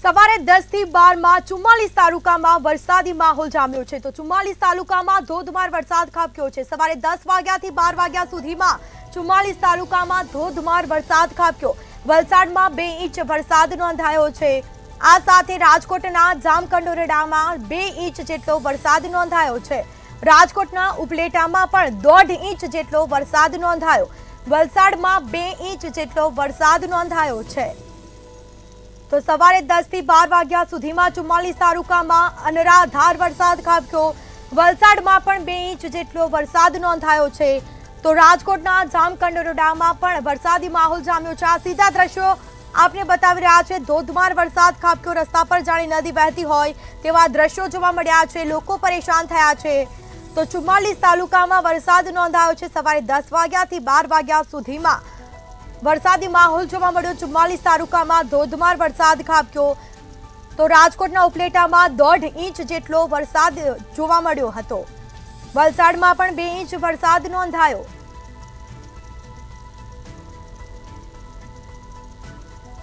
સવારે 10 થી 12 માં 44 તાલુકામાં વરસાદી માહોલ જામ્યો છે તો 44 તાલુકામાં ધોધમાર વરસાદ ખાબક્યો છે। સવારે 10 વાગ્યાથી 12 વાગ્યા સુધીમાં 44 તાલુકામાં ધોધમાર વરસાદ ખાબક્યો। વલસાડમાં 2 ઇંચ વરસાદ નોંધાયો છે। આ સાથે રાજકોટના જામકંડોરડામાં 2 ઇંચ જેટલો વરસાદ નોંધાયો છે। રાજકોટના ઉપલેટામાં પણ 1.5 ઇંચ જેટલો વરસાદ નોંધાયો। વલસાડમાં 2 ઇંચ જેટલો વરસાદ નોંધાયો છે। તો સવારે 10 થી 12 વાગ્યા સુધીમાં 44 તાલુકામાં અનરાધાર વરસાદ ખાબક્યો। વલસાડમાં પણ 2 ઇંચ જેટલો વરસાદ નોંધાયો છે। તો રાજકોટના જામકંડોરડામાં પણ વરસાદી માહોલ જામ્યો છે। આ સીધા દ્રશ્યો આપને બતાવી રહ્યા છે। ધોધમાર વરસાદ ખાબક્યો, રસ્તા પર જાણે નદી વહેતી હોય તેવા દ્રશ્યો જોવા મળ્યા છે। લોકો પરેશાન થયા છે। તો 44 તાલુકામાં વરસાદ નોંધાયો છે। સવારે 10 વાગ્યાથી 12 વાગ્યા સુધીમાં વરસાદી માહોલ જોવા મળ્યો। 44 તાલુકામાં ધોધમાર વરસાદ ખાબક્યો। તો રાજકોટના ઉપલેટામાં 1.5 ઇંચ જેટલો વરસાદ જોવા મળ્યો હતો। વલસાડમાં પણ 2 ઇંચ વરસાદ નોંધાયો।